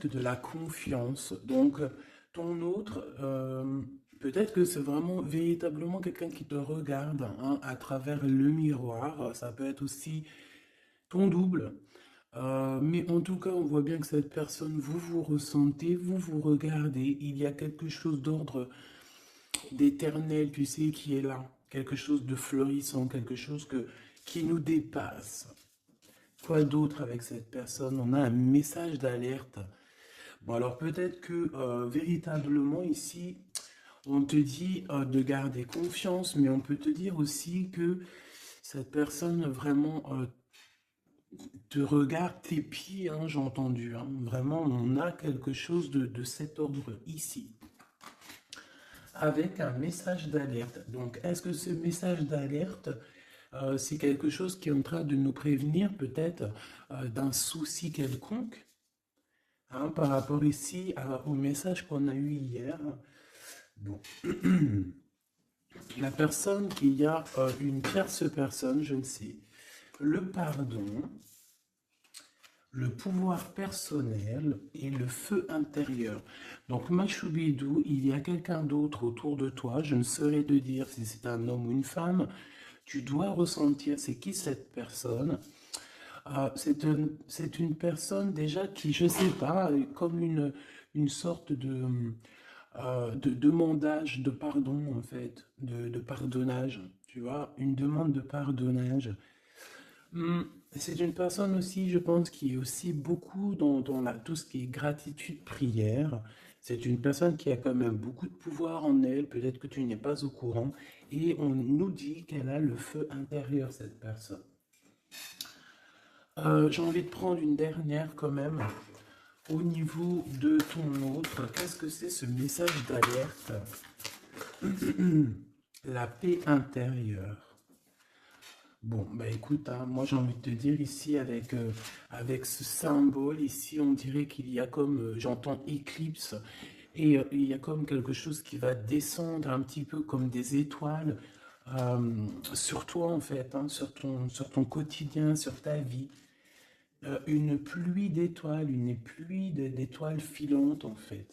de la confiance. Donc, ton autre, peut-être que c'est vraiment véritablement quelqu'un qui te regarde hein, à travers le miroir. Ça peut être aussi ton double. Mais en tout cas, on voit bien que cette personne, vous vous ressentez, vous vous regardez. Il y a quelque chose d'ordre d'éternel, tu sais, qui est là. Quelque chose de florissant, quelque chose qui nous dépasse. Quoi d'autre avec cette personne? On a un message d'alerte. Bon, alors peut-être que véritablement ici, on te dit de garder confiance, mais on peut te dire aussi que cette personne vraiment te regarde tes pieds, hein, j'ai entendu. Hein. Vraiment, on a quelque chose de cet ordre ici, avec un message d'alerte. Donc, est-ce que ce message d'alerte, c'est quelque chose qui est en train de nous prévenir peut-être d'un souci quelconque? Hein, par rapport ici au message qu'on a eu hier, bon, la personne qui a une tierce personne, je ne sais, le pardon, le pouvoir personnel et le feu intérieur. Donc, Machoubidou, il y a quelqu'un d'autre autour de toi, je ne saurais te dire si c'est un homme ou une femme, tu dois ressentir c'est qui cette personne. C'est une personne déjà qui, je ne sais pas, comme une sorte de demandage de pardon, en fait, de pardonnage, tu vois, une demande de pardonnage. C'est une personne aussi, je pense, qui est aussi beaucoup dans tout ce qui est gratitude, prière. C'est une personne qui a quand même beaucoup de pouvoir en elle, peut-être que tu n'es pas au courant, et on nous dit qu'elle a le feu intérieur, cette personne. J'ai envie de prendre une dernière quand même. Au niveau de ton autre, qu'est-ce que c'est ce message d'alerte? La paix intérieure. Bon, bah écoute, hein, moi j'ai envie de te dire ici avec ce symbole, ici on dirait qu'il y a comme, j'entends éclipse, et il y a comme quelque chose qui va descendre un petit peu comme des étoiles sur toi en fait, hein, sur ton quotidien, sur ta vie. Une pluie d'étoiles, une pluie d'étoiles filantes en fait.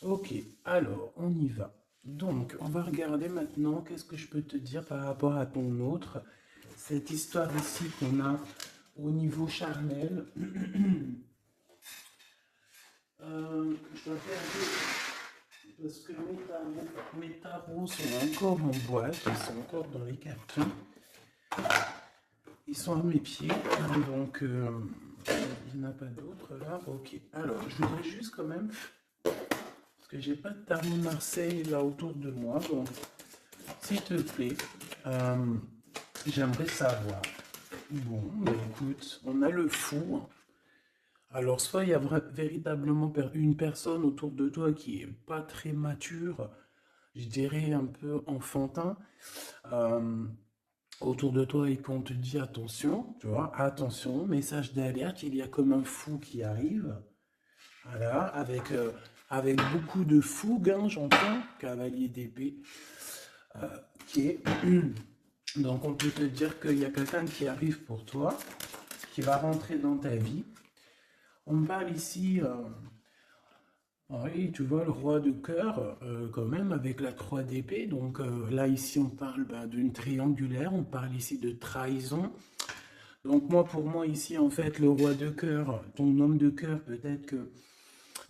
Ok, alors on y va. Donc, on va regarder maintenant qu'est-ce que je peux te dire par rapport à ton autre. Cette histoire ici qu'on a au niveau charnel. Je dois faire parce que mes tarots sont encore en boîte, ils sont encore dans les cartons. Ils sont à mes pieds, hein, donc il n'y en a pas d'autres là. Ok, alors je voudrais juste quand même, parce que j'ai pas de tarot de Marseille là autour de moi, donc s'il te plaît, euh, j'aimerais savoir. Bon, bah écoute, on a le fou. Alors, soit il y a véritablement une personne autour de toi qui est pas très mature, je dirais un peu enfantin, euh, autour de toi et qu'on te dit attention, tu vois, attention, message d'alerte, il y a comme un fou qui arrive, voilà, avec beaucoup de fougue, hein, j'entends, cavalier d'épée, qui est... Donc on peut te dire qu'il y a quelqu'un qui arrive pour toi, qui va rentrer dans ta vie. On parle ici, oui, tu vois, le roi de cœur, quand même, avec la croix d'épée. Donc là, ici, on parle d'une triangulaire, on parle ici de trahison. Donc moi, pour moi, ici, en fait, le roi de cœur, ton homme de cœur, peut-être que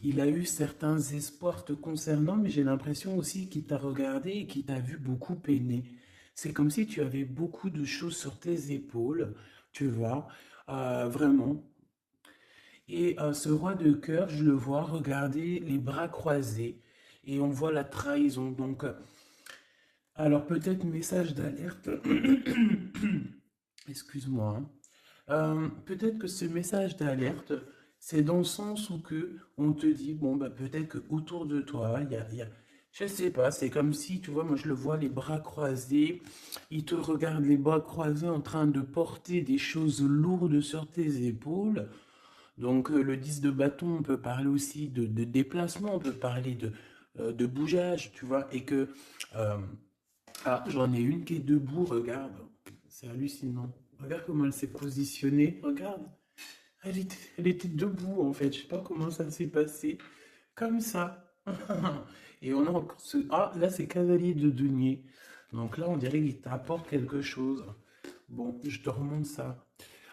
il a eu certains espoirs te concernant, mais j'ai l'impression aussi qu'il t'a regardé et qu'il t'a vu beaucoup peiner. C'est comme si tu avais beaucoup de choses sur tes épaules, tu vois, vraiment. Et ce roi de cœur, je le vois regarder les bras croisés et on voit la trahison. Donc, alors peut-être message d'alerte. Excuse-moi. Hein. Peut-être que ce message d'alerte, c'est dans le sens où que on te dit, bon, bah, peut-être que autour de toi, je sais pas, c'est comme si, tu vois, moi je le vois les bras croisés, il te regarde les bras croisés en train de porter des choses lourdes sur tes épaules. Donc le 10 de bâton, on peut parler aussi de déplacement, on peut parler de bougeage, tu vois, et que... euh, ah, j'en ai une qui est debout, regarde. C'est hallucinant. Regarde comment elle s'est positionnée, regarde. Elle était debout, en fait. Je sais pas comment ça s'est passé. Comme ça. Et on a encore ce... Ah, là, c'est cavalier de denier. Donc là, on dirait qu'il t'apporte quelque chose. Bon, je te remonte ça.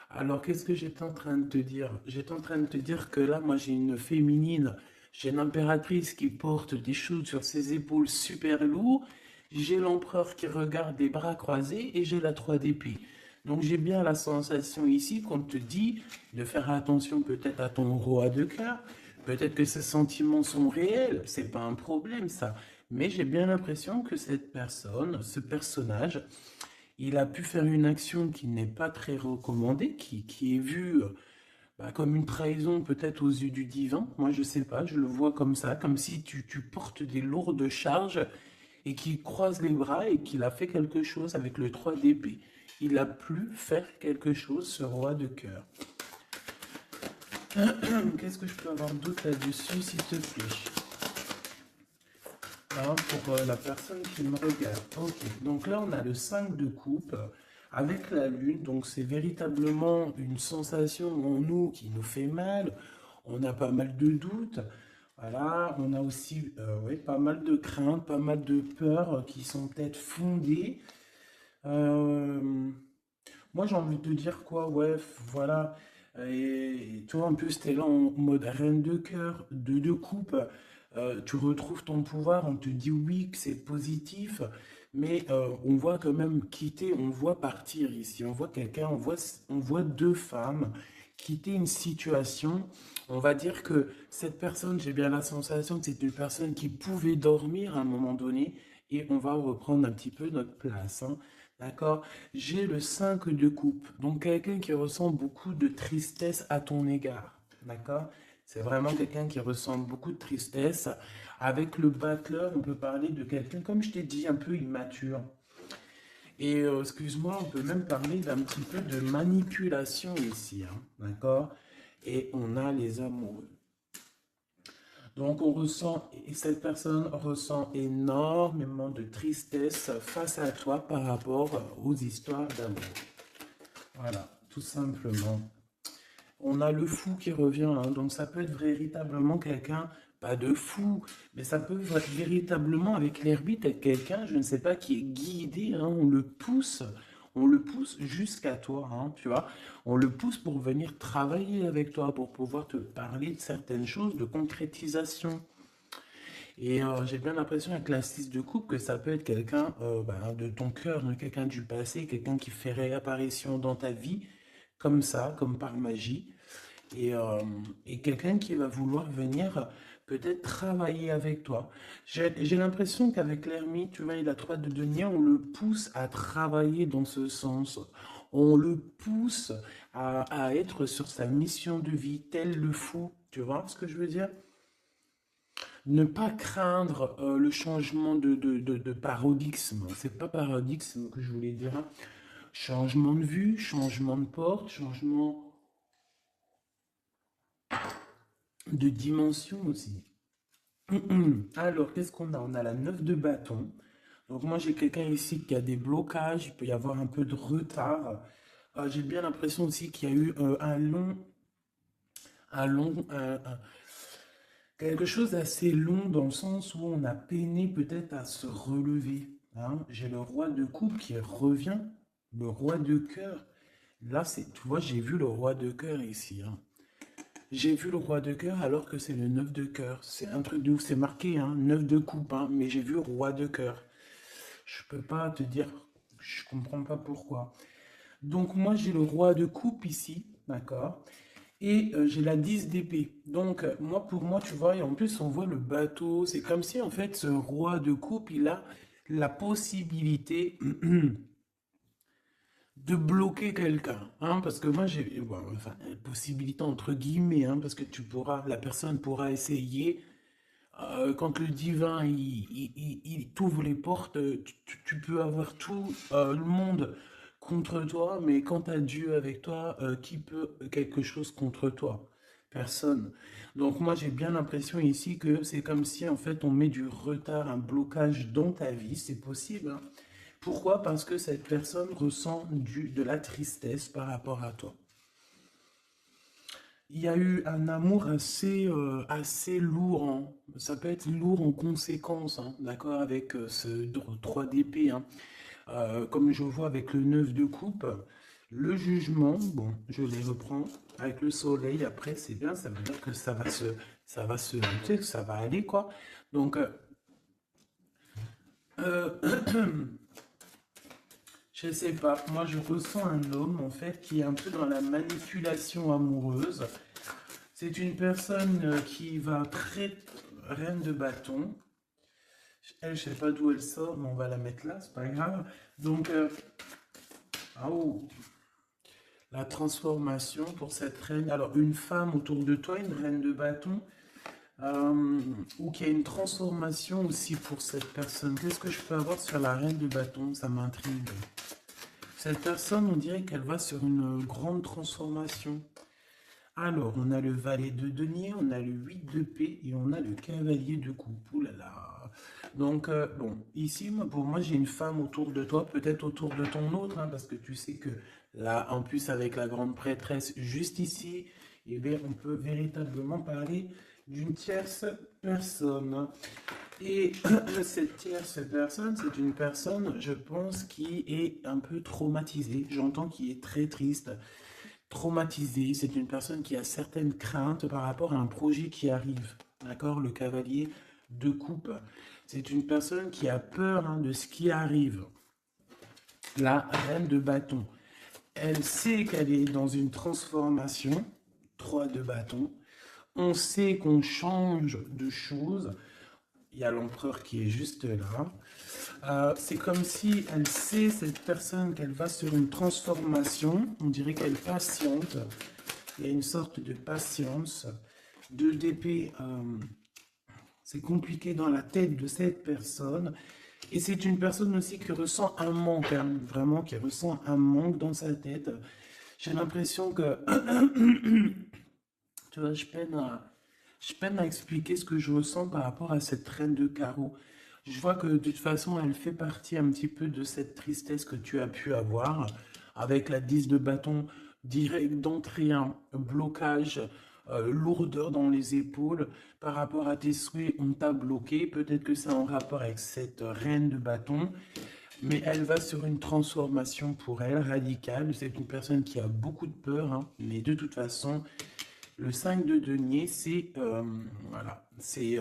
Alors, qu'est-ce que j'étais en train de te dire? J'étais en train de te dire que là, moi, j'ai une féminine. J'ai l'impératrice qui porte des choses sur ses épaules super lourds. J'ai l'empereur qui regarde les bras croisés et j'ai la 3 d'épée. Donc, j'ai bien la sensation ici qu'on te dit de faire attention peut-être à ton roi de cœur. Peut-être que ces sentiments sont réels. C'est pas un problème, ça. Mais j'ai bien l'impression que cette personne, ce personnage, il a pu faire une action qui n'est pas très recommandée, qui est vue comme une trahison peut-être aux yeux du divin. Moi, je sais pas, je le vois comme ça, comme si tu portes des lourdes charges et qu'il croise les bras et qu'il a fait quelque chose avec le 3 d'épée. Il a pu faire quelque chose, ce roi de cœur. Qu'est-ce que je peux avoir d'autre là-dessus, s'il te plaît? Hein, pour la personne qui me regarde. Ok, donc là on a le 5 de coupe avec la lune, donc c'est véritablement une sensation en nous qui nous fait mal, on a pas mal de doutes, voilà, on a aussi ouais, pas mal de craintes, pas mal de peurs qui sont peut-être fondées. Euh, Moi j'ai envie de te dire quoi, ouais, voilà, et tu vois un peu c'était là en mode reine de cœur, de coupe. Tu retrouves ton pouvoir, on te dit oui que c'est positif, mais on voit quand même quitter, on voit partir ici, on voit quelqu'un, on voit deux femmes quitter une situation. On va dire que cette personne, j'ai bien la sensation que c'est une personne qui pouvait dormir à un moment donné, et on va reprendre un petit peu notre place, hein. D'accord? J'ai le 5 de coupe, donc quelqu'un qui ressent beaucoup de tristesse à ton égard. D'accord? C'est vraiment quelqu'un qui ressent beaucoup de tristesse. Avec le battleur, on peut parler de quelqu'un, comme je t'ai dit, un peu immature. Et excuse-moi, on peut même parler d'un petit peu de manipulation ici, hein, d'accord? Et on a les amoureux. Donc on ressent, et cette personne ressent énormément de tristesse face à toi par rapport aux histoires d'amour. Voilà, tout simplement. On a le fou qui revient, hein, donc ça peut être véritablement quelqu'un, pas de fou, mais ça peut être véritablement avec l'hermite être quelqu'un, je ne sais pas, qui est guidé, hein, on le pousse jusqu'à toi, hein, tu vois, on le pousse pour venir travailler avec toi, pour pouvoir te parler de certaines choses, de concrétisation. Et j'ai bien l'impression avec la 6 de coupe que ça peut être quelqu'un de ton cœur, de quelqu'un du passé, quelqu'un qui fait réapparition dans ta vie, comme ça, comme par magie et, euh, et quelqu'un qui va vouloir venir peut-être travailler avec toi. J'ai l'impression qu'avec l'ermite, tu vois, il a 3 de denier, on le pousse à travailler dans ce sens. On le pousse à être sur sa mission de vie, tel le fou. Tu vois ce que je veux dire? Ne pas craindre le changement de paradigme. C'est pas paradigme que je voulais dire, hein. Changement de vue, changement de porte, changement de dimension aussi. Alors, qu'est-ce qu'on a? On a la 9 de bâton. Donc moi, j'ai quelqu'un ici qui a des blocages, il peut y avoir un peu de retard. J'ai bien l'impression aussi qu'il y a eu un long, quelque chose d'assez long dans le sens où on a peiné peut-être à se relever, hein. J'ai le roi de coupe qui revient, le roi de cœur. Là, c'est, tu vois, j'ai vu le roi de cœur ici, hein. J'ai vu le roi de cœur alors que c'est le 9 de cœur. C'est un truc de ouf, c'est marqué, hein, 9 de coupe, hein, mais j'ai vu roi de cœur. Je peux pas te dire, je comprends pas pourquoi. Donc moi j'ai le roi de coupe ici, d'accord? Et j'ai la 10 d'épée. Donc moi pour moi, tu vois, et en plus on voit le bateau, c'est comme si en fait ce roi de coupe, il a la possibilité de bloquer quelqu'un, hein, parce que moi j'ai bon, enfin possibilité entre guillemets, hein, parce que la personne pourra essayer quand le divin il t'ouvre les portes, tu peux avoir tout le monde contre toi, mais quand tu as Dieu avec toi, qui peut quelque chose contre toi? Personne. Donc moi j'ai bien l'impression ici que c'est comme si en fait on met du retard, un blocage dans ta vie, c'est possible, hein. Pourquoi? Parce que cette personne ressent de la tristesse par rapport à toi. il y a eu un amour assez lourd, hein. Ça peut être lourd en conséquence, hein, d'accord, avec ce 3 d'épée, hein. Comme je vois avec le 9 de coupe, le jugement, bon, je les reprends avec le soleil, après c'est bien, ça veut dire que tu sais, que ça va aller, quoi. Donc, euh, je sais pas, moi je ressens un homme en fait qui est un peu dans la manipulation amoureuse. C'est une personne qui va très reine de bâton. Elle, je sais pas d'où elle sort, mais on va la mettre là, c'est pas grave. Donc, oh, la transformation pour cette reine. Alors, une femme autour de toi, une reine de bâton, ou qu'il y a une transformation aussi pour cette personne. Qu'est-ce que je peux avoir sur la reine de bâton? Ça m'intrigue. Cette personne, on dirait qu'elle va sur une grande transformation. Alors, on a le valet de denier, on a le 8 de paix et on a le cavalier de coupe. Ouh là là. Donc, bon, ici, pour moi, j'ai une femme autour de toi, peut-être autour de ton autre, hein, parce que tu sais que là, en plus, avec la grande prêtresse juste ici, eh bien, on peut véritablement parler d'une tierce personne. Et cette tierce personne, c'est une personne, je pense, qui est un peu traumatisée. J'entends qu'il est très triste, traumatisé. C'est une personne qui a certaines craintes par rapport à un projet qui arrive. D'accord? Le cavalier de coupe. C'est une personne qui a peur, hein, de ce qui arrive. La reine de bâton. Elle sait qu'elle est dans une transformation. 3 de bâton. On sait qu'on change de choses. Il y a l'empereur qui est juste là. C'est comme si elle sait, cette personne, qu'elle va sur une transformation. On dirait qu'elle patiente. Il y a une sorte de patience. 2 d'épée, c'est compliqué dans la tête de cette personne. Et c'est une personne aussi qui ressent un manque, hein, vraiment, qui ressent un manque dans sa tête. J'ai l'impression que, tu vois, je peine à expliquer ce que je ressens par rapport à cette reine de carreau. Je vois que de toute façon, elle fait partie un petit peu de cette tristesse que tu as pu avoir avec la 10 de bâton direct d'entrée, un blocage, lourdeur dans les épaules par rapport à tes souhaits, on t'a bloqué. Peut-être que c'est en rapport avec cette reine de bâton, mais elle va sur une transformation pour elle radicale. C'est une personne qui a beaucoup de peur, hein, mais de toute façon, le 5 de denier, c'est voilà, c'est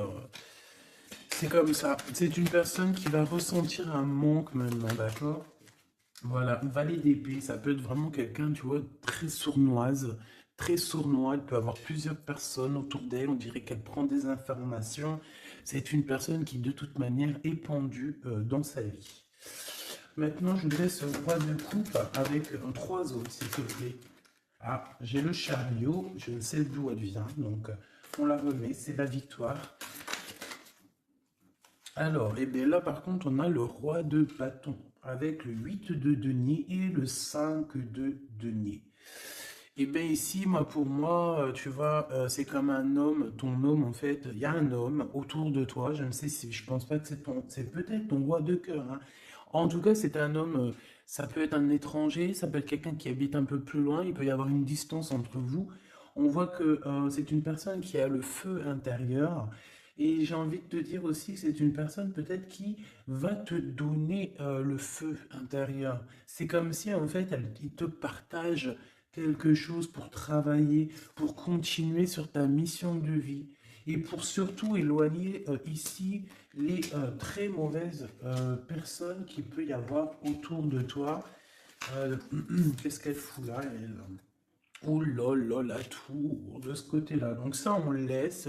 comme ça. C'est une personne qui va ressentir un manque maintenant, d'accord? Voilà, valet d'épée, ça peut être vraiment quelqu'un, tu vois, très sournoise, très sournois. Elle peut avoir plusieurs personnes autour d'elle. On dirait qu'elle prend des informations. C'est une personne qui, de toute manière, est pendue dans sa vie. Maintenant, je voudrais ce roi de coupe avec un 3 autres, s'il te plaît. Ah, j'ai le chariot, je ne sais d'où elle vient, donc on la remet, c'est la victoire. Alors, et bien là par contre, on a le roi de bâton avec le 8 de denier et le 5 de denier. Et bien ici, moi pour moi, tu vois, c'est comme un homme, ton homme en fait, il y a un homme autour de toi, je ne sais si, je pense pas que c'est peut-être ton roi de cœur, hein. En tout cas, c'est un homme, ça peut être un étranger, ça peut être quelqu'un qui habite un peu plus loin, il peut y avoir une distance entre vous. On voit que c'est une personne qui a le feu intérieur. Et j'ai envie de te dire aussi que c'est une personne peut-être qui va te donner le feu intérieur. C'est comme si en fait il te partage quelque chose pour travailler, pour continuer sur ta mission de vie et pour surtout éloigner ici les très mauvaises personnes qu'il peut y avoir autour de toi. Euh, Qu'est-ce qu'elle fout là, elle? Oh là là, la tour de ce côté-là. Donc ça, on laisse.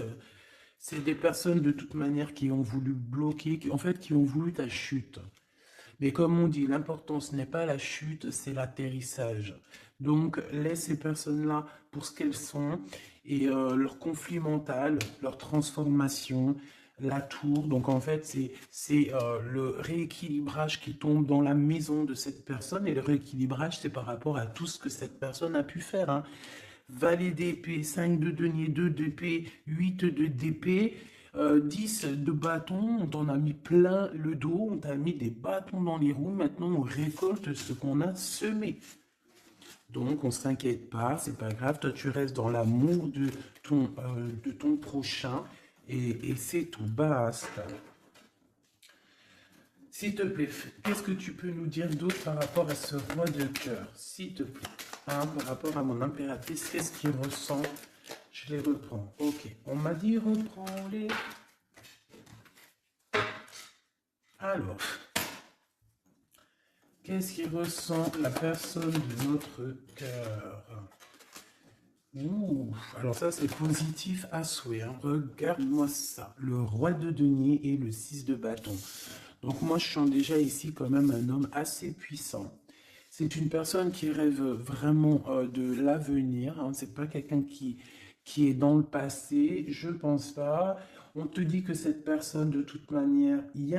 C'est des personnes de toute manière qui ont voulu bloquer, en fait, qui ont voulu ta chute. Mais comme on dit, l'important, ce n'est pas la chute, c'est l'atterrissage. Donc, laisse ces personnes-là pour ce qu'elles sont et leur conflit mental, leur transformation, la tour. Donc, en fait, c'est le rééquilibrage qui tombe dans la maison de cette personne. Et le rééquilibrage, c'est par rapport à tout ce que cette personne a pu faire, hein. Valet d'épée, 5 de denier, 2 d'épée, 8 de d'épée, 10 de bâton, on t'en a mis plein le dos, on t'a mis des bâtons dans les roues, maintenant on récolte ce qu'on a semé. Donc, on ne s'inquiète pas, c'est pas grave. Toi, tu restes dans l'amour de ton prochain et c'est tout, basta. S'il te plaît, qu'est-ce que tu peux nous dire d'autre par rapport à ce roi de cœur? S'il te plaît. Hein, par rapport à mon impératrice, qu'est-ce qu'il ressent? Je les reprends. Ok. On m'a dit reprends-les. Alors, qu'est-ce qu'il ressent la personne de notre cœur? Ouh, alors ça c'est positif à souhait. Hein. Regarde-moi ça. Le roi de denier et le 6 de bâton. Donc moi je sens déjà ici quand même un homme assez puissant. C'est une personne qui rêve vraiment de l'avenir. Hein. C'est pas quelqu'un qui est dans le passé. Je pense pas. On te dit que cette personne, de toute manière, il y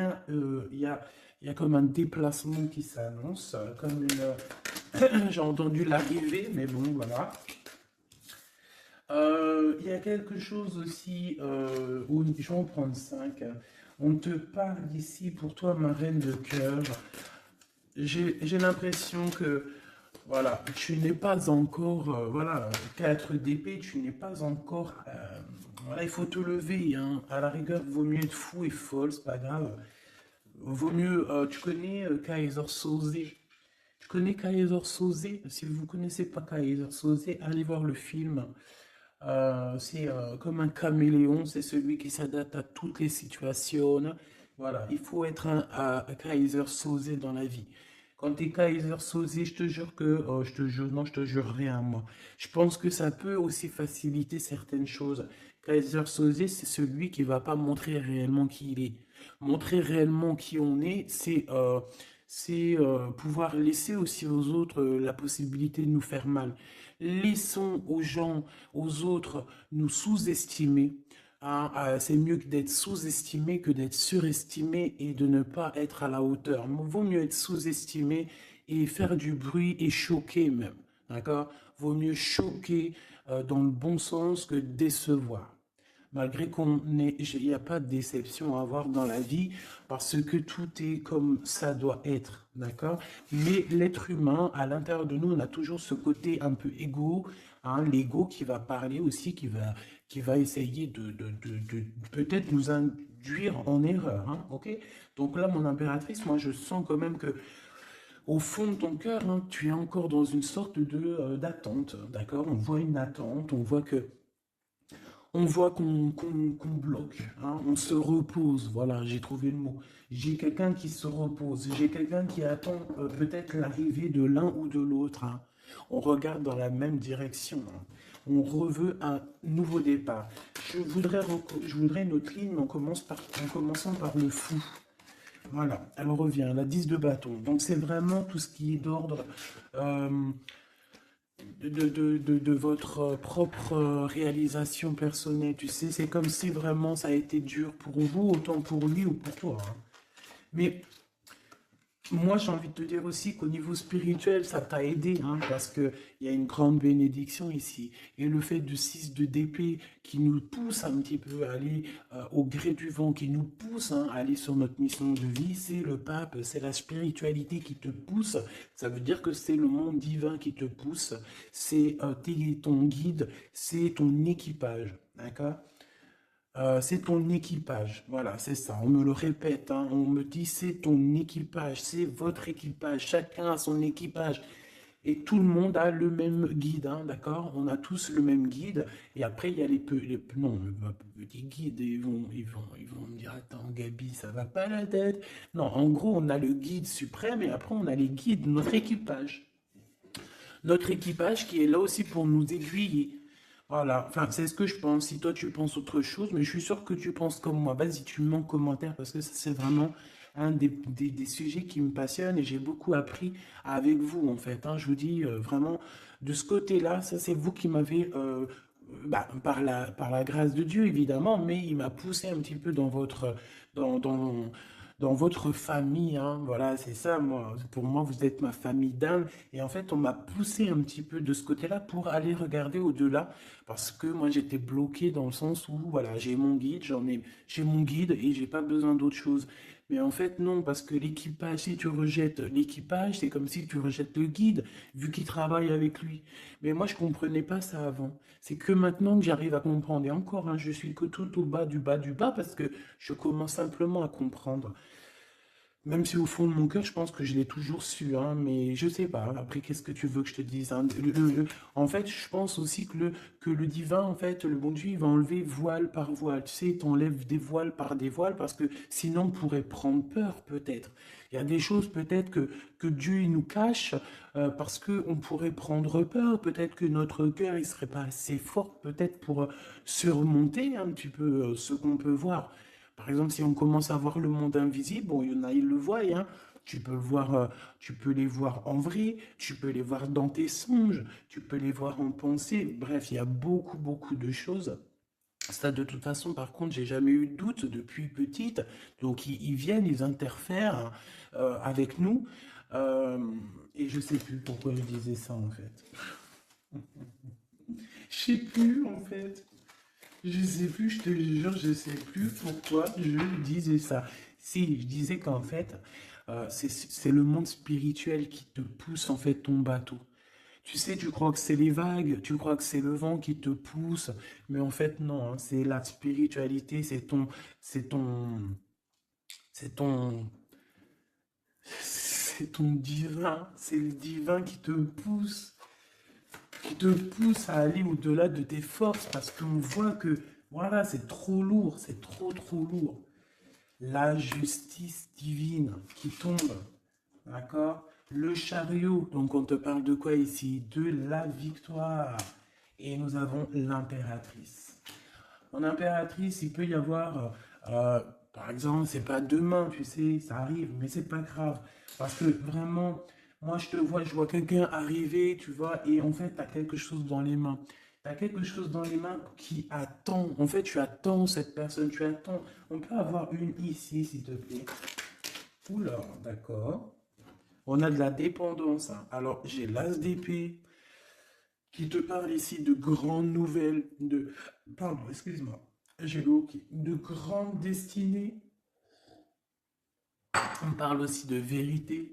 a comme un déplacement qui s'annonce. Comme une... J'ai entendu l'arrivée, mais bon, voilà. Il y a quelque chose aussi où je vais en prendre 5. On te parle ici pour toi, ma reine de cœur. J'ai l'impression que voilà, tu n'es pas encore, voilà, 4 d'épée, tu n'es pas encore, voilà, il faut te lever, hein. À la rigueur, vaut mieux être fou et folle, c'est pas grave. Vaut mieux, tu connais Kaiser Soze. Tu connais Kaiser Soze? Si vous ne connaissez pas Kaiser Soze, allez voir le film. C'est comme un caméléon, c'est celui qui s'adapte à toutes les situations. Voilà, il faut être un Kaiser Soze dans la vie. Quand tu es Kaiser Soze, je te jure que, je te jure, non, je te jure rien, moi. Je pense que ça peut aussi faciliter certaines choses. Kaiser Soze, c'est celui qui va pas montrer réellement qui il est. Montrer réellement qui on est, c'est pouvoir laisser aussi aux autres la possibilité de nous faire mal. Laissons aux gens, aux autres, nous sous-estimer. Hein, c'est mieux que d'être sous-estimé que d'être surestimé et de ne pas être à la hauteur. Vaut mieux être sous-estimé et faire du bruit et choquer même. D'accord? Vaut mieux choquer dans le bon sens que décevoir. Malgré il n'y a pas de déception à avoir dans la vie, parce que tout est comme ça doit être, d'accord? Mais l'être humain, à l'intérieur de nous, on a toujours ce côté un peu égo, hein, l'ego qui va parler aussi, qui va essayer de peut-être nous induire en erreur, hein, ok? Donc là, mon impératrice, moi, je sens quand même que au fond de ton cœur, hein, tu es encore dans une sorte d'attente, d'accord? On voit une attente, on voit qu'on bloque, hein, on se repose, voilà, j'ai trouvé le mot. J'ai quelqu'un qui se repose, j'ai quelqu'un qui attend peut-être l'arrivée de l'un ou de l'autre. Hein. On regarde dans la même direction. Hein. On reveut un nouveau départ. Je voudrais notre ligne en commençant par le fou. Voilà, elle revient, la 10 de bâton. Donc c'est vraiment tout ce qui est d'ordre de votre propre réalisation personnelle. Tu sais, c'est comme si vraiment ça a été dur pour vous, autant pour lui ou pour toi. Hein. Mais moi, j'ai envie de te dire aussi qu'au niveau spirituel, ça t'a aidé, hein, parce qu'il y a une grande bénédiction ici. Et le fait du 6 de d'épée qui nous pousse un petit peu à aller au gré du vent, qui nous pousse hein, à aller sur notre mission de vie, c'est le pape, c'est la spiritualité qui te pousse. Ça veut dire que c'est le monde divin qui te pousse, c'est ton guide, c'est ton équipage, d'accord? C'est ton équipage, voilà, c'est ça. On me le répète, hein, on me dit c'est ton équipage, c'est votre équipage. Chacun a son équipage et tout le monde a le même guide, hein, d'accord? On a tous le même guide. Et après il y a non, les petits guides, ils vont me dire attends Gabi, ça va pas la tête. Non, en gros on a le guide suprême et après on a les guides, notre équipage. Notre équipage qui est là aussi pour nous aiguiller. Voilà, enfin, c'est ce que je pense. Si toi tu penses autre chose, mais je suis sûr que tu penses comme moi. Vas-y, tu me mets en commentaire parce que ça, c'est vraiment un des sujets qui me passionne et j'ai beaucoup appris avec vous en fait. Hein. Je vous dis vraiment, de ce côté-là, ça c'est vous qui m'avez, par la grâce de Dieu évidemment, mais il m'a poussé un petit peu dans, dans, dans votre famille. Hein. Voilà, c'est ça, moi. Pour moi, vous êtes ma famille d'âme. Et en fait, on m'a poussé un petit peu de ce côté-là pour aller regarder au-delà. Parce que moi, j'étais bloqué dans le sens où, voilà, j'ai mon guide et j'ai pas besoin d'autre chose. Mais en fait, non, parce que l'équipage, si tu rejettes l'équipage, c'est comme si tu rejettes le guide, vu qu'il travaille avec lui. Mais moi, je comprenais pas ça avant. C'est que maintenant que j'arrive à comprendre. Et encore, hein, je suis que tout au bas du bas du bas, parce que je commence simplement à comprendre. Même si au fond de mon cœur, je pense que je l'ai toujours su, hein, mais je sais pas. Après, qu'est-ce que tu veux que je te dise, hein? En fait, je pense aussi que le divin, en fait, le bon Dieu, il va enlever voile par voile. Tu sais, il t'enlève des voiles par des voiles parce que sinon, on pourrait prendre peur, peut-être. Il y a des choses, peut-être, que Dieu, il nous cache parce qu'on pourrait prendre peur. Peut-être que notre cœur, il serait pas assez fort, peut-être, pour surmonter un petit peu ce qu'on peut voir. Par exemple, si on commence à voir le monde invisible, bon, il y en a, ils le voient, hein. Tu peux le voir, tu peux les voir en vrai, tu peux les voir dans tes songes, tu peux les voir en pensée. Bref, il y a beaucoup, beaucoup de choses. Ça, de toute façon, par contre, j'ai jamais eu de doute depuis petite. Donc, ils viennent, ils interfèrent avec nous. Euh, et je sais plus pourquoi je disais ça, en fait. Je sais plus, en fait. Je sais plus, je te jure, je sais plus pourquoi je disais ça. Si, je disais qu'en fait, c'est le monde spirituel qui te pousse en fait ton bateau. Tu sais, tu crois que c'est les vagues, tu crois que c'est le vent qui te pousse, mais en fait non, hein, c'est la spiritualité, c'est ton, c'est ton, c'est ton divin, c'est le divin qui te pousse à aller au-delà de tes forces parce qu'on voit que voilà, c'est trop lourd, c'est trop lourd. La justice divine qui tombe, d'accord? Le chariot, donc on te parle de quoi ici? De la victoire. Et nous avons l'impératrice. En impératrice, il peut y avoir, par exemple, c'est pas demain, tu sais, ça arrive, mais c'est pas grave. Parce que vraiment, moi je vois quelqu'un arriver, tu vois, et en fait, tu as quelque chose dans les mains. Tu as quelque chose dans les mains qui attend. En fait, tu attends cette personne, tu attends. On peut avoir une ici, s'il te plaît. Oula, d'accord. On a de la dépendance, hein. Alors, j'ai l'as d'épée qui te parle ici de grandes nouvelles, de... Pardon, excuse-moi. J'ai le hockey. De grandes destinées. On parle aussi de vérité.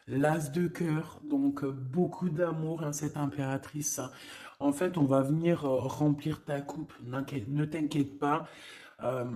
L'as de cœur, donc beaucoup d'amour, hein, cette impératrice, hein. En fait, on va venir remplir ta coupe. Ne t'inquiète pas. Euh,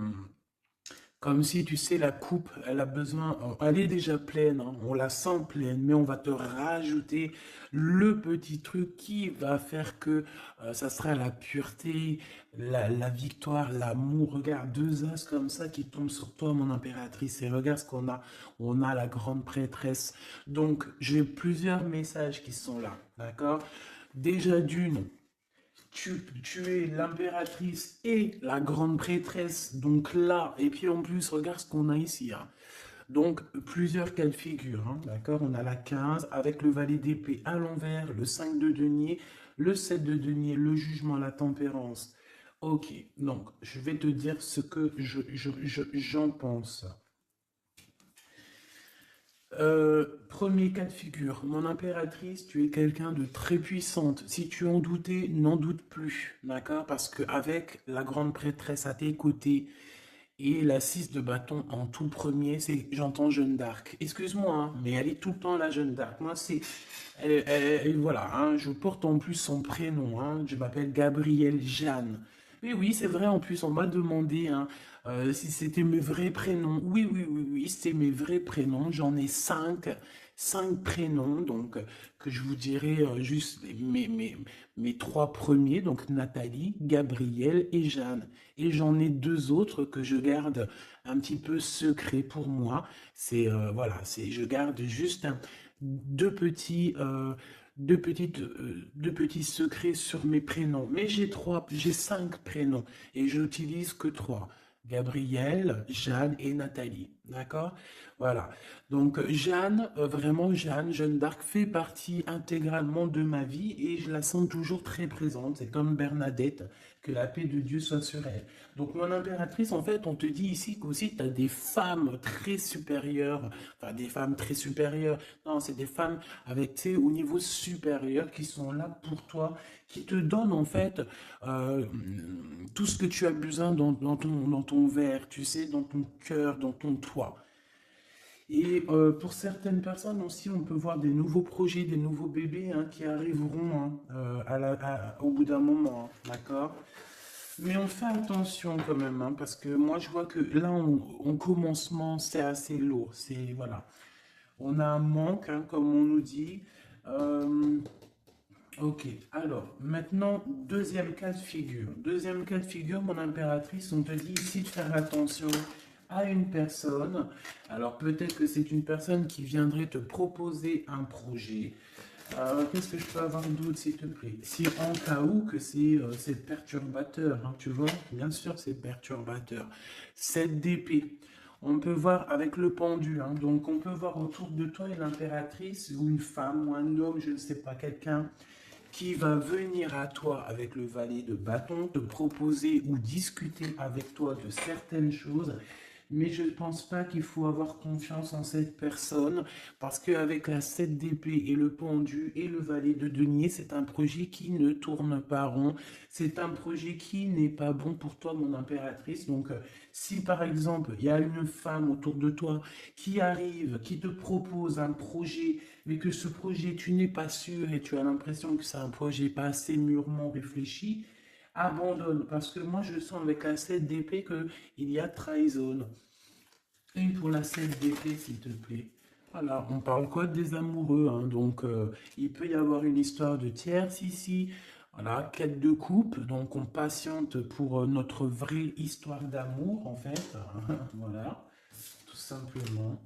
Comme si, tu sais, la coupe, elle a besoin, elle est déjà pleine, hein, on la sent pleine, mais on va te rajouter le petit truc qui va faire que ça sera la pureté, la victoire, l'amour. Regarde, deux as comme ça qui tombent sur toi, mon impératrice, et regarde ce qu'on a. On a la grande prêtresse. Donc, j'ai plusieurs messages qui sont là, d'accord? Déjà d'une, tu es l'impératrice et la grande prêtresse, donc là, et puis en plus, regarde ce qu'on a ici, hein. Donc, plusieurs cas de figure, hein, d'accord? On a la 15 avec le valet d'épée à l'envers, le 5 de denier, le 7 de denier, le jugement, la tempérance. Ok, donc, je vais te dire ce que j'en pense. Premier cas de figure, mon impératrice, tu es quelqu'un de très puissante. Si tu en doutais, n'en doute plus, d'accord? Parce qu'avec la grande prêtresse à tes côtés et la 6 de bâton en tout premier, c'est, j'entends Jeanne d'Arc. Excuse-moi, hein, mais elle est tout le temps la Jeanne d'Arc. Moi, c'est, voilà, hein, je porte en plus son prénom, hein, je m'appelle Gabrielle Jeanne. Oui, oui, c'est vrai, en plus, on m'a demandé hein, si c'était mes vrais prénoms. Oui, oui, oui, oui, c'est mes vrais prénoms. J'en ai cinq prénoms, donc que je vous dirai juste mes trois premiers, donc Nathalie, Gabrielle et Jeanne. Et j'en ai deux autres que je garde un petit peu secret pour moi. C'est voilà, c'est je garde juste deux petits deux petits secrets sur mes prénoms. Mais j'ai cinq prénoms et je n'utilise que trois. Gabrielle, Jeanne et Nathalie. D'accord? Voilà. Donc, Jeanne, vraiment, Jeanne d'Arc fait partie intégralement de ma vie et je la sens toujours très présente. C'est comme Bernadette, que la paix de Dieu soit sur elle. Donc, mon impératrice, en fait, on te dit ici qu'aussi, tu as des femmes très supérieures, enfin, des femmes très supérieures. Non, c'est des femmes avec, tu sais, au niveau supérieur qui sont là pour toi, qui te donnent, en fait, euh, tout ce que tu as besoin dans ton verre, tu sais, dans ton cœur, dans ton toit. Et pour certaines personnes aussi, on peut voir des nouveaux projets, des nouveaux bébés hein, qui arriveront hein, au bout d'un moment, hein, d'accord? Mais on fait attention quand même, hein, parce que moi je vois que là, en commencement, c'est assez lourd. C'est, voilà. On a un manque, hein, comme on nous dit. Euh, Ok, alors maintenant, deuxième cas de figure. Deuxième cas de figure, mon impératrice, on te dit ici de faire attention à une personne. Alors peut-être que c'est une personne qui viendrait te proposer un projet. Qu'est-ce que je peux avoir d'autre, s'il te plaît? Si en cas où que c'est perturbateur, hein, tu vois, bien sûr c'est perturbateur. Cette d'épée. On peut voir avec le pendu, hein, donc on peut voir autour de toi une impératrice ou une femme ou un homme, je ne sais pas, quelqu'un qui va venir à toi avec le valet de bâton, te proposer ou discuter avec toi de certaines choses, mais je ne pense pas qu'il faut avoir confiance en cette personne, parce qu'avec la 7 d'épée et le pendu et le valet de denier, c'est un projet qui ne tourne pas rond, c'est un projet qui n'est pas bon pour toi, mon impératrice. Donc, si par exemple, il y a une femme autour de toi qui arrive, qui te propose un projet, mais que ce projet, tu n'es pas sûr et tu as l'impression que c'est un projet pas assez mûrement réfléchi, abandonne. Parce que moi, je sens avec la 7 d'épée qu'il y a trahison. Une pour la 7 d'épée, s'il te plaît. Voilà, on parle quoi des amoureux, hein, donc il peut y avoir une histoire de tierce ici. Voilà, quête de coupe, donc on patiente pour notre vraie histoire d'amour, en fait. Voilà, tout simplement.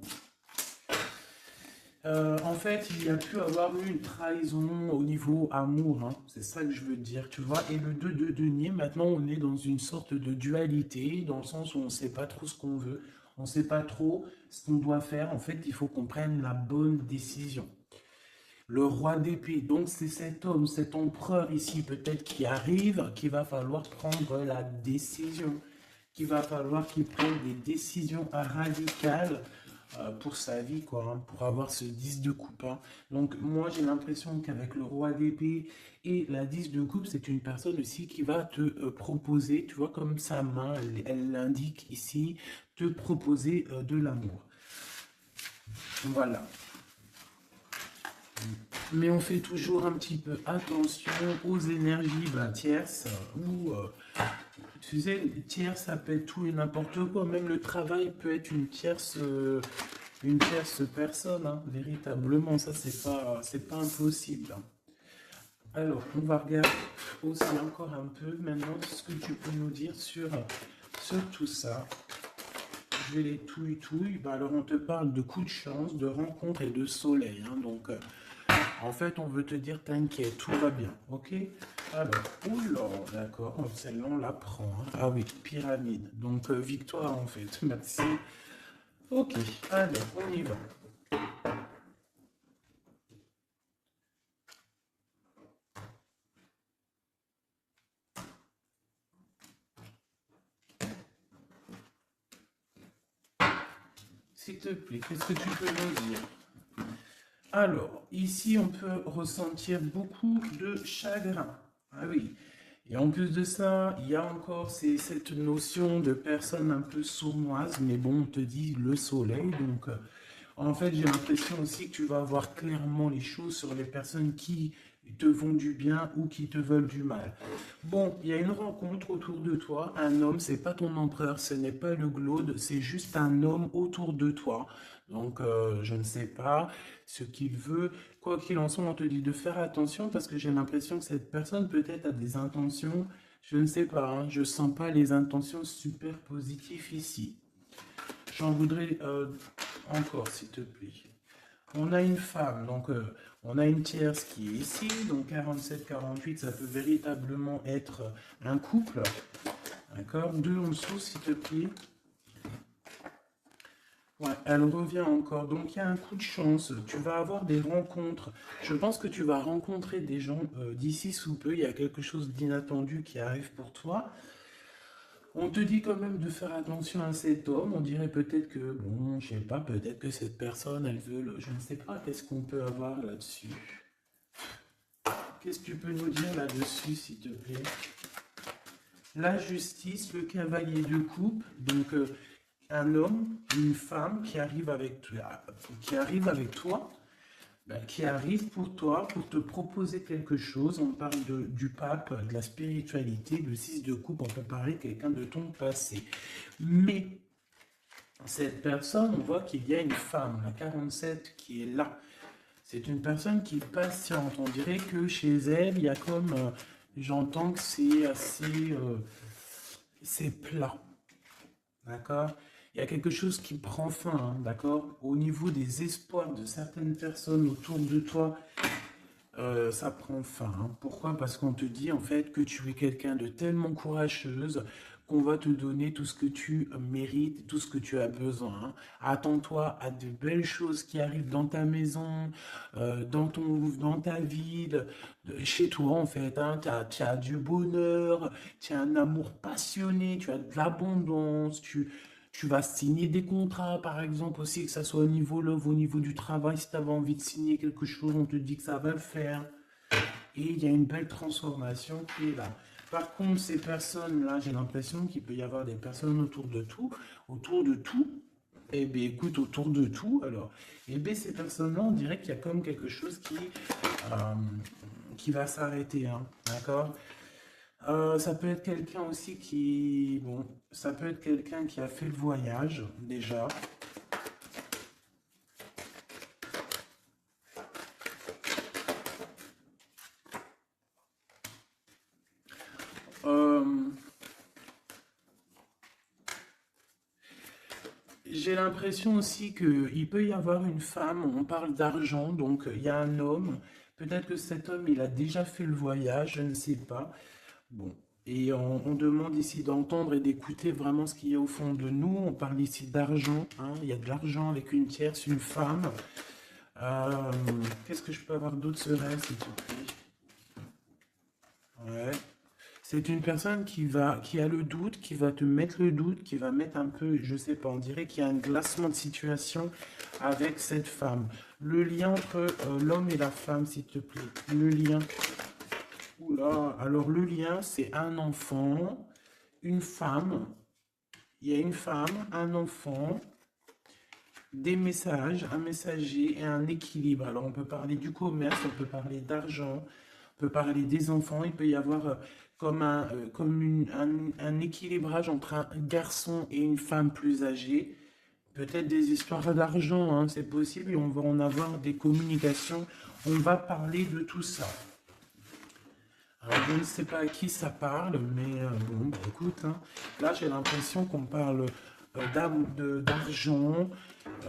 En fait, il y a pu avoir eu une trahison au niveau amour, hein. C'est ça que je veux dire, tu vois. Et le 2 de denier, maintenant, on est dans une sorte de dualité, dans le sens où on ne sait pas trop ce qu'on veut, on ne sait pas trop ce qu'on doit faire. En fait, il faut qu'on prenne la bonne décision. Le roi d'épée, donc c'est cet homme, cet empereur ici, peut-être qui arrive, qu'il va falloir prendre la décision, qu'il va falloir qu'il prenne des décisions radicales pour sa vie, quoi, hein, pour avoir ce 10 de coupe, hein. Donc moi j'ai l'impression qu'avec le roi d'épée et la 10 de coupe, c'est une personne aussi qui va te proposer, tu vois, comme sa main, elle l'indique ici, te proposer de l'amour. Voilà. Mais on fait toujours un petit peu attention aux énergies tierces ou tu sais, tierce ça peut être tout et n'importe quoi. Même le travail peut être une tierce personne, hein, véritablement. Ça, c'est pas impossible, hein. Alors, on va regarder aussi encore un peu maintenant ce que tu peux nous dire sur tout ça. Je vais les touille. Bah, alors, on te parle de coups de chance, de rencontres et de soleil, hein. Donc, en fait, on veut te dire, t'inquiète, tout va bien, ok? Alors, oula, d'accord, celle-là, on la prend, hein. Ah oui, pyramide. Donc, victoire, en fait, merci. Ok, alors, on y va. S'il te plaît, qu'est-ce que tu peux nous dire? Alors, ici, on peut ressentir beaucoup de chagrin. Ah oui. Et en plus de ça, il y a encore cette notion de personne un peu sournoise, mais bon, on te dit le soleil, donc en fait, j'ai l'impression aussi que tu vas voir clairement les choses sur les personnes qui te font du bien ou qui te veulent du mal. Bon, il y a une rencontre autour de toi, un homme, c'est pas ton empereur, ce n'est pas le glaude, c'est juste un homme autour de toi. Donc, je ne sais pas ce qu'il veut. Quoi qu'il en soit, on te dit de faire attention parce que j'ai l'impression que cette personne peut-être a des intentions, je ne sais pas, hein, je sens pas les intentions super positives ici. J'en voudrais encore, s'il te plaît. On a une femme, donc on a une tierce qui est ici, donc 47-48, ça peut véritablement être un couple. D'accord? Deux en dessous, s'il te plaît. Ouais, elle revient encore. Donc, il y a un coup de chance. Tu vas avoir des rencontres. Je pense que tu vas rencontrer des gens d'ici sous peu. Il y a quelque chose d'inattendu qui arrive pour toi. On te dit quand même de faire attention à cet homme. On dirait peut-être que, bon, je sais pas, peut-être que cette personne, elle veut je ne sais pas, qu'est-ce qu'on peut avoir là-dessus? Qu'est-ce que tu peux nous dire là-dessus, s'il te plaît? La justice, le cavalier de coupe, donc un homme, une femme qui arrive avec toi, ben, qui arrive pour toi, pour te proposer quelque chose. On parle du pape, de la spiritualité, le 6 de coupe, on peut parler de quelqu'un de ton passé. Mais cette personne, on voit qu'il y a une femme, la 47, qui est là. C'est une personne qui est patiente. On dirait que chez elle, il y a comme, j'entends que c'est assez, c'est plat. D'accord? Il y a quelque chose qui prend fin, hein, d'accord? Au niveau des espoirs de certaines personnes autour de toi, ça prend fin, hein. Pourquoi? Parce qu'on te dit en fait que tu es quelqu'un de tellement courageuse qu'on va te donner tout ce que tu mérites, tout ce que tu as besoin, hein. Attends-toi à de belles choses qui arrivent dans ta maison, dans ta ville, chez toi en fait, hein. Tu as du bonheur, tu as un amour passionné, tu as de l'abondance, tu vas signer des contrats, par exemple, aussi, que ça soit au niveau love, au niveau du travail. Si tu avais envie de signer quelque chose, on te dit que ça va le faire. Et il y a une belle transformation qui est là. Par contre, ces personnes-là, j'ai l'impression qu'il peut y avoir des personnes autour de tout. Eh bien, écoute, autour de tout, alors, eh bien, ces personnes-là, on dirait qu'il y a comme quelque chose euh, qui va s'arrêter, hein, d'accord? Ça peut être quelqu'un aussi bon, ça peut être quelqu'un qui a fait le voyage déjà. Euh, j'ai l'impression aussi qu'il peut y avoir une femme, on parle d'argent, donc il y a un homme. Peut-être que cet homme, il a déjà fait le voyage, je ne sais pas. Bon, et on demande ici d'entendre et d'écouter vraiment ce qu'il y a au fond de nous. On parle ici d'argent, hein. Il y a de l'argent avec une tierce, une femme. Euh, Qu'est-ce que je peux avoir d'autre serait, s'il te plaît? Ouais. C'est une personne qui a le doute, qui va te mettre le doute, qui va mettre un peu, je sais pas, on dirait qu'il y a un glacement de situation avec cette femme. Le lien entre l'homme et la femme, s'il te plaît. Le lien. Oula, alors le lien, c'est un enfant, une femme. Il y a une femme, un enfant, des messages, un messager et un équilibre. Alors on peut parler du commerce, on peut parler d'argent, on peut parler des enfants, il peut y avoir un équilibrage entre un garçon et une femme plus âgée. Peut-être des histoires d'argent, hein, c'est possible, et on va en avoir des communications. On va parler de tout ça. Alors, je ne sais pas à qui ça parle, mais bon, bah, écoute, hein, là j'ai l'impression qu'on parle d'argent,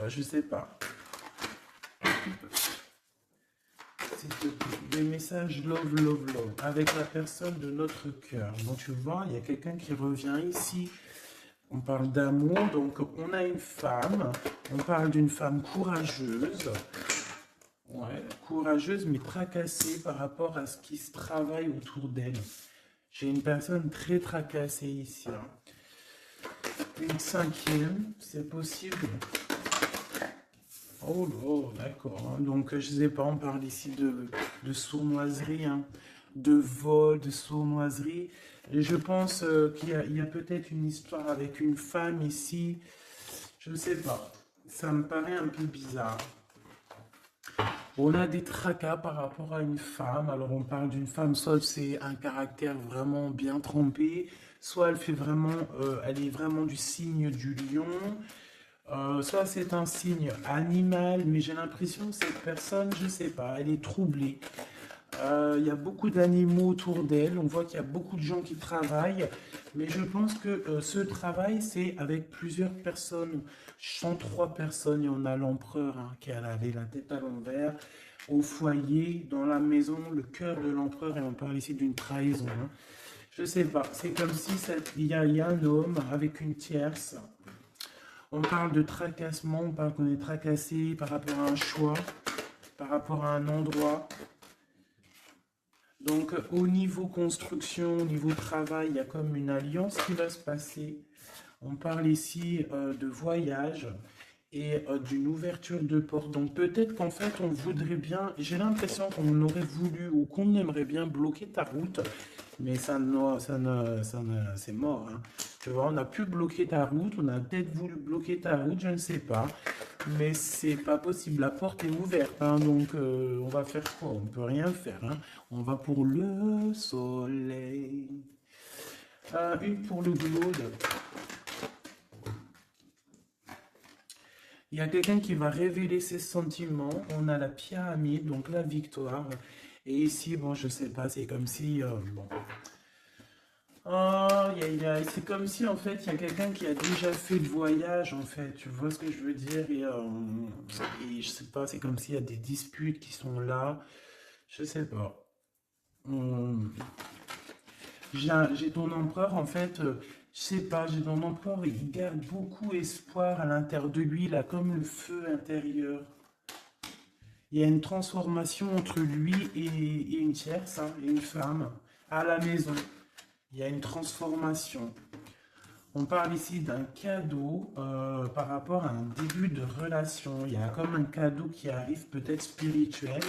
je sais pas. Des messages love, love, love, avec la personne de notre cœur. Donc tu vois, il y a quelqu'un qui revient ici. On parle d'amour, donc on a une femme, on parle d'une femme courageuse. Ouais, courageuse mais tracassée par rapport à ce qui se travaille autour d'elle. J'ai une personne très tracassée ici, hein. Une cinquième, c'est possible. Oh là, d'accord, hein. Donc, je sais pas, on parle ici de sournoiserie, hein, de vol, de sournoiserie. Et je pense il y a peut-être une histoire avec une femme ici. Je ne sais pas. Ça me paraît un peu bizarre. On a des tracas par rapport à une femme. Alors, on parle d'une femme, soit c'est un caractère vraiment bien trempé, soit elle est vraiment du signe du lion. Ça, c'est un signe animal, mais j'ai l'impression que cette personne, je sais pas, elle est troublée. Il y a beaucoup d'animaux autour d'elle, on voit qu'il y a beaucoup de gens qui travaillent, mais je pense que ce travail, c'est avec plusieurs personnes. 103 personnes, il y en a l'empereur, hein, qui avait la tête à l'envers, au foyer, dans la maison, le cœur de l'empereur, et on parle ici d'une trahison, hein. Je sais pas, c'est comme si il y a un homme avec une tierce. On parle de tracassement, on parle qu'on est tracassé par rapport à un choix, par rapport à un endroit. Donc, au niveau construction, au niveau travail, il y a comme une alliance qui va se passer. On parle ici de voyage et d'une ouverture de porte. Donc, peut-être qu'en fait, on voudrait bien, j'ai l'impression qu'on aurait voulu ou qu'on aimerait bien bloquer ta route, mais c'est mort, hein. Tu vois, on a pu bloquer ta route, on a peut-être voulu bloquer ta route, je ne sais pas. Mais c'est pas possible, la porte est ouverte, hein, donc on va faire quoi? On peut rien faire, hein. On va pour le soleil. Une pour le glaude. Il y a quelqu'un qui va révéler ses sentiments. On a la pyramide, donc la victoire. Et ici, bon, je sais pas, c'est comme si, bon. Oh, c'est comme si en fait il y a quelqu'un qui a déjà fait le voyage en fait, tu vois ce que je veux dire et je sais pas, c'est comme s'il y a des disputes qui sont là, je sais pas. Hum, j'ai ton empereur en fait, je sais pas, j'ai ton empereur, il garde beaucoup espoir à l'intérieur de lui, là comme le feu intérieur. Il y a une transformation entre lui et une tierce, hein, et une femme à la maison. Il y a une transformation. On parle ici d'un cadeau par rapport à un début de relation. Il y a comme un cadeau qui arrive, peut-être spirituel.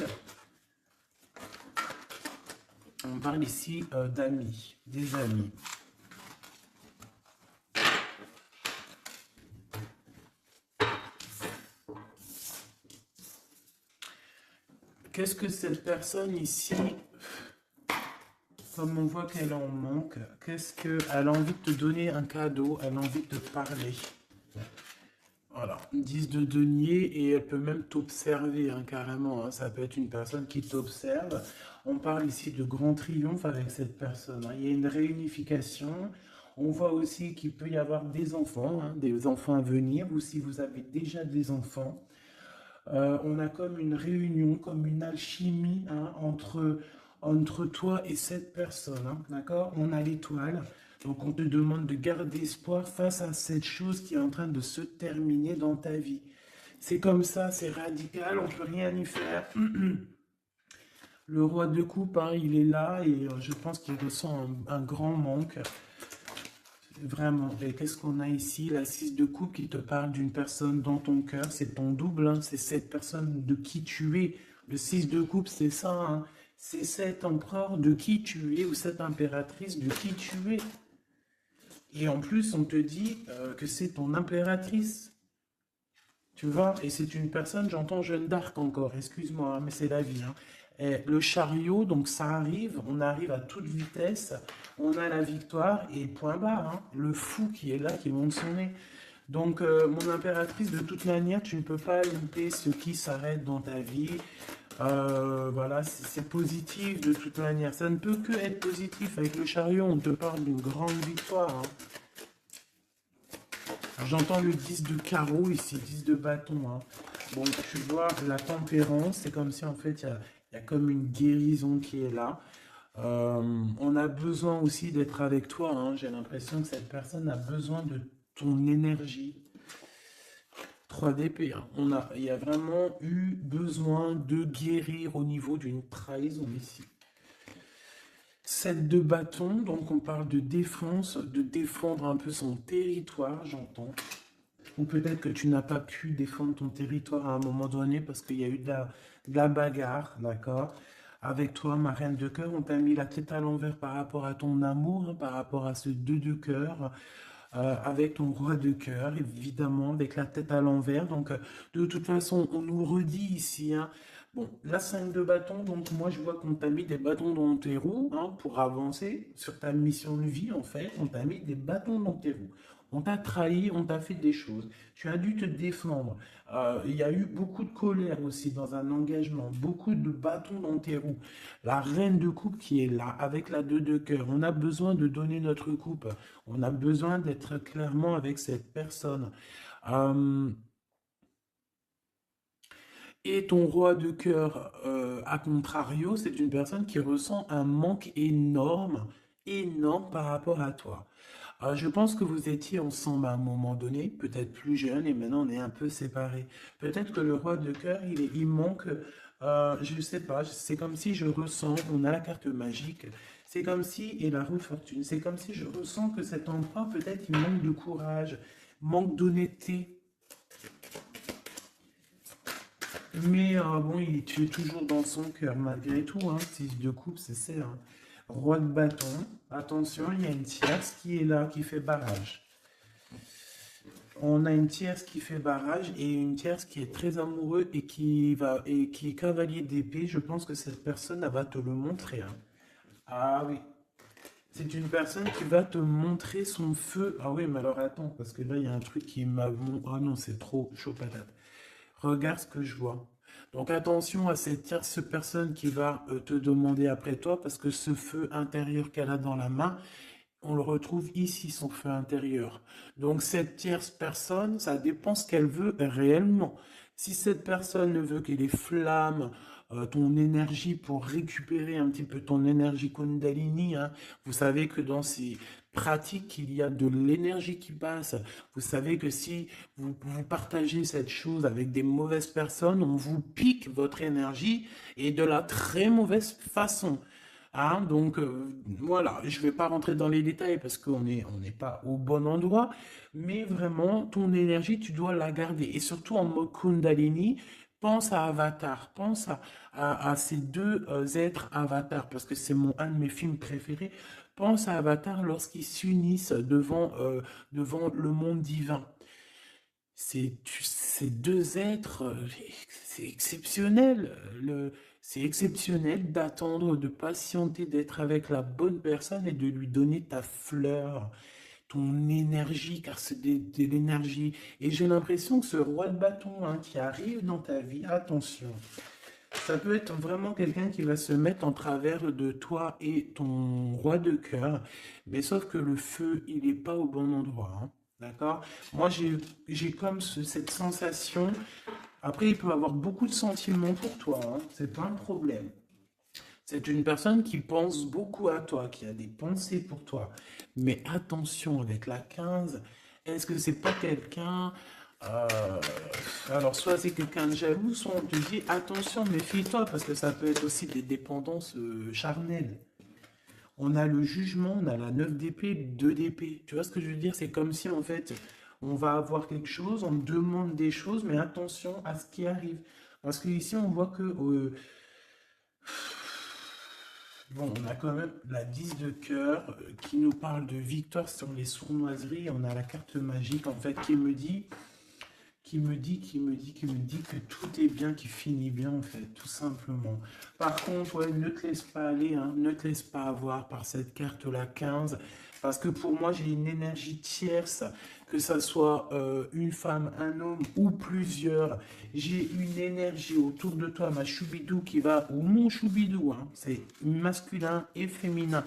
On parle ici d'amis, des amis. Qu'est-ce que cette personne ici, comme on voit qu'elle en manque, qu'est-ce qu'elle a envie de te donner un cadeau, elle a envie de te parler. Voilà, 10 de denier et elle peut même t'observer, hein, carrément, hein. Ça peut être une personne qui t'observe. On parle ici de grand triomphe avec cette personne, hein. Il y a une réunification. On voit aussi qu'il peut y avoir des enfants à venir, ou si vous avez déjà des enfants. On a comme une réunion, comme une alchimie, hein, entre toi et cette personne, hein, d'accord? On a l'étoile. Donc on te demande de garder espoir face à cette chose qui est en train de se terminer dans ta vie. C'est comme ça, c'est radical, on ne peut rien y faire. Le roi de coupe, hein, il est là et je pense qu'il ressent un grand manque. Vraiment. Et qu'est-ce qu'on a ici? La 6 de coupe qui te parle d'une personne dans ton cœur. C'est ton double, hein, c'est cette personne de qui tu es. Le 6 de coupe, c'est ça, hein. C'est cet empereur de qui tu es ou cette impératrice de qui tu es. Et en plus, on te dit que c'est ton impératrice. Tu vois, et c'est une personne, j'entends Jeanne d'Arc encore, excuse-moi, hein, mais c'est la vie, hein. Et le chariot, donc ça arrive, on arrive à toute vitesse, on a la victoire et point barre, hein. Le fou qui est là, qui monte son nez. Donc, mon impératrice, de toute manière, tu ne peux pas louper ce qui s'arrête dans ta vie. Voilà, c'est positif de toute manière. Ça ne peut que être positif. Avec le chariot, on te parle d'une grande victoire, hein. J'entends le 10 de carreau ici, 10 de bâton, hein. Bon, tu vois, la tempérance, c'est comme si en fait, il y a comme une guérison qui est là. On a besoin aussi d'être avec toi, hein. J'ai l'impression que cette personne a besoin de ton énergie. 3 d'épée, hein. Il y a vraiment eu besoin de guérir au niveau d'une trahison ici. 7 de bâton, donc on parle de défense, de défendre un peu son territoire, j'entends. Ou peut-être que tu n'as pas pu défendre ton territoire à un moment donné parce qu'il y a eu de la bagarre, d'accord? Avec toi, ma reine de cœur, on t'a mis la tête à l'envers par rapport à ton amour, hein, par rapport à ce 2 de cœur, avec ton roi de cœur, évidemment, avec la tête à l'envers. Donc, de toute façon, on nous redit ici, hein. Bon, la 5 de bâton, donc moi je vois qu'on t'a mis des bâtons dans tes roues, hein, pour avancer sur ta mission de vie, en fait. On t'a mis des bâtons dans tes roues. On t'a trahi, on t'a fait des choses. Tu as dû te défendre. Il y a eu beaucoup de colère aussi dans un engagement, beaucoup de bâtons dans tes roues. La reine de coupe qui est là, avec la 2 de cœur. On a besoin de donner notre coupe. On a besoin d'être clairement avec cette personne. Euh, et ton roi de cœur, à contrario, c'est une personne qui ressent un manque énorme énorme par rapport à toi. Je pense que vous étiez ensemble à un moment donné, peut-être plus jeune, et maintenant on est un peu séparés. Peut-être que le roi de cœur, il manque, je ne sais pas, c'est comme si je ressens, on a la carte magique, c'est comme si, et la roue de fortune, c'est comme si je ressens que cet empereur, peut-être il manque de courage, manque d'honnêteté, mais bon, tu es toujours dans son cœur malgré tout, hein, 6 de coupe, c'est ça, hein. Roi de bâton, attention, il y a une tierce qui est là, qui fait barrage. On a une tierce qui fait barrage et une tierce qui est très amoureux et qui est cavalier d'épée. Je pense que cette personne, elle va te le montrer, hein. Ah oui. C'est une personne qui va te montrer son feu. Ah oui, mais alors attends, parce que là, il y a un truc qui m'a... Ah non, c'est trop chaud patate. Regarde ce que je vois. Donc attention à cette tierce personne qui va te demander après toi, parce que ce feu intérieur qu'elle a dans la main, on le retrouve ici, son feu intérieur. Donc cette tierce personne, ça dépend ce qu'elle veut réellement. Si cette personne ne veut que les flammes, ton énergie pour récupérer un petit peu ton énergie Kundalini, hein, vous savez que dans ces pratiques, il y a de l'énergie qui passe. Vous savez que si vous partagez cette chose avec des mauvaises personnes, on vous pique votre énergie et de la très mauvaise façon. Hein, donc voilà, je ne vais pas rentrer dans les détails parce on n'est pas au bon endroit, mais vraiment, ton énergie, tu dois la garder. Et surtout en mode Kundalini, pense à Avatar, pense à ces deux êtres Avatar, parce que c'est un de mes films préférés. Pense à Avatar lorsqu'ils s'unissent devant le monde divin. Ces deux êtres, c'est exceptionnel. C'est exceptionnel d'attendre, de patienter, d'être avec la bonne personne et de lui donner ta fleur, ton énergie, car c'est de l'énergie. Et j'ai l'impression que ce roi de bâton, hein, qui arrive dans ta vie, attention, ça peut être vraiment quelqu'un qui va se mettre en travers de toi et ton roi de cœur, mais sauf que le feu, il n'est pas au bon endroit, hein. D'accord? Moi, j'ai comme cette sensation. Après, il peut avoir beaucoup de sentiments pour toi, hein. C'est pas un problème. C'est une personne qui pense beaucoup à toi, qui a des pensées pour toi. Mais attention, avec la 15, est-ce que c'est pas quelqu'un... euh, alors, soit c'est quelqu'un de jaloux, soit on te dit attention, méfie-toi, parce que ça peut être aussi des dépendances charnelles. On a le jugement, on a la 9 d'épée, 2 d'épée. Tu vois ce que je veux dire? C'est comme si en fait, on va avoir quelque chose, on demande des choses, mais attention à ce qui arrive. Parce que ici, on voit que bon, on a quand même la 10 de cœur qui nous parle de victoire sur les sournoiseries. On a la carte magique en fait qui me dit que tout est bien, qui finit bien en fait, tout simplement. Par contre, ouais, ne te laisse pas aller, hein, ne te laisse pas avoir par cette carte la 15, parce que pour moi j'ai une énergie tierce, que ça soit une femme, un homme ou plusieurs. J'ai une énergie autour de toi, ma choubidou qui va, ou mon choubidou, hein, c'est masculin et féminin.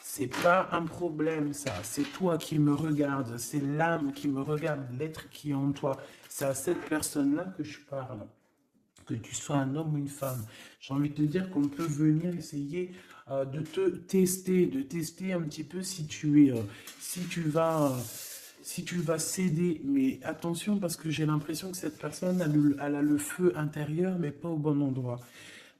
C'est pas un problème, ça. C'est toi qui me regardes. C'est l'âme qui me regarde, l'être qui est en toi. C'est à cette personne-là que je parle. Que tu sois un homme ou une femme. J'ai envie de te dire qu'on peut venir essayer de te tester, de tester un petit peu si tu es, si tu vas céder. Mais attention parce que j'ai l'impression que cette personne, elle a le feu intérieur, mais pas au bon endroit.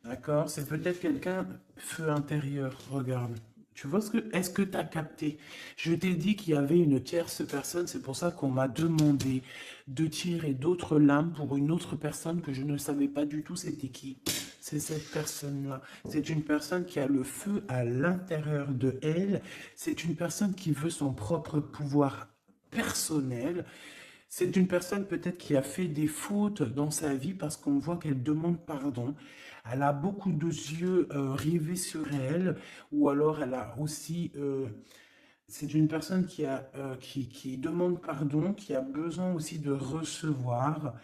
D'accord? C'est peut-être quelqu'un, feu intérieur, regarde. Tu vois ce que, est-ce que tu as capté? Je t'ai dit qu'il y avait une tierce personne, c'est pour ça qu'on m'a demandé de tirer d'autres lames pour une autre personne que je ne savais pas du tout c'était qui. C'est cette personne-là. C'est une personne qui a le feu à l'intérieur de elle. C'est une personne qui veut son propre pouvoir personnel. C'est une personne peut-être qui a fait des fautes dans sa vie parce qu'on voit qu'elle demande pardon. Elle a beaucoup de yeux rivés sur elle, ou alors elle a aussi... c'est une personne qui demande pardon, qui a besoin aussi de recevoir.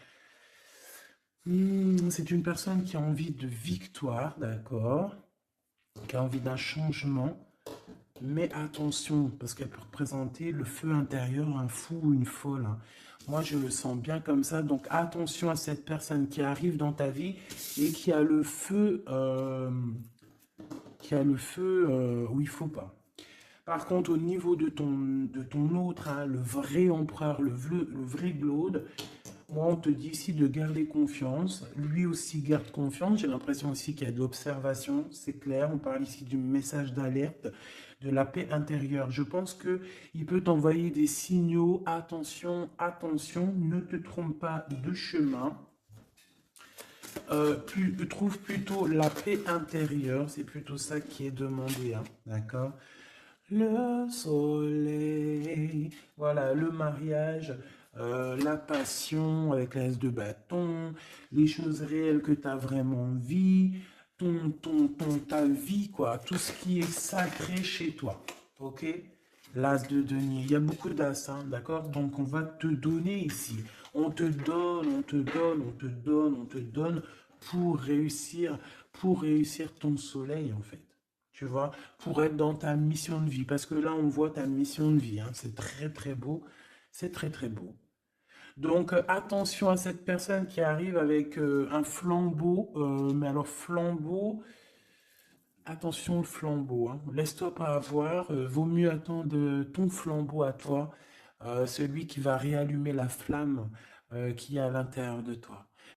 C'est une personne qui a envie de victoire, d'accord? Qui a envie d'un changement. Mais attention, parce qu'elle peut représenter le feu intérieur, un fou ou une folle, hein. Moi, je le sens bien comme ça. Donc, attention à cette personne qui arrive dans ta vie et qui a le feu où il faut pas. Par contre, au niveau de ton autre, hein, le vrai empereur, le vrai Glaude, moi, on te dit ici de garder confiance. Lui aussi garde confiance. J'ai l'impression aussi qu'il y a de l'observation. C'est clair. On parle ici du message d'alerte, de la paix intérieure. Je pense que il peut t'envoyer des signaux. Attention, attention, ne te trompe pas de chemin. Trouve plutôt la paix intérieure. C'est plutôt ça qui est demandé, hein. D'accord? Le soleil, voilà, le mariage, la passion avec l'as de bâton, les choses réelles que tu as vraiment envie, ta vie, quoi, tout ce qui est sacré chez toi, ok? L'as de denier, il y a beaucoup d'as, hein, d'accord? Donc on va te donner ici, on te donne, on te donne, on te donne, on te donne pour réussir ton soleil, en fait. Tu vois, pour être dans ta mission de vie. Parce que là, on voit ta mission de vie, hein. C'est très, très beau. C'est très, très beau. Donc, attention à cette personne qui arrive avec un flambeau. Mais alors, flambeau, attention le flambeau, hein. Laisse-toi pas avoir. Vaut mieux attendre ton flambeau à toi. Celui qui va réallumer la flamme qui est à l'intérieur de toi.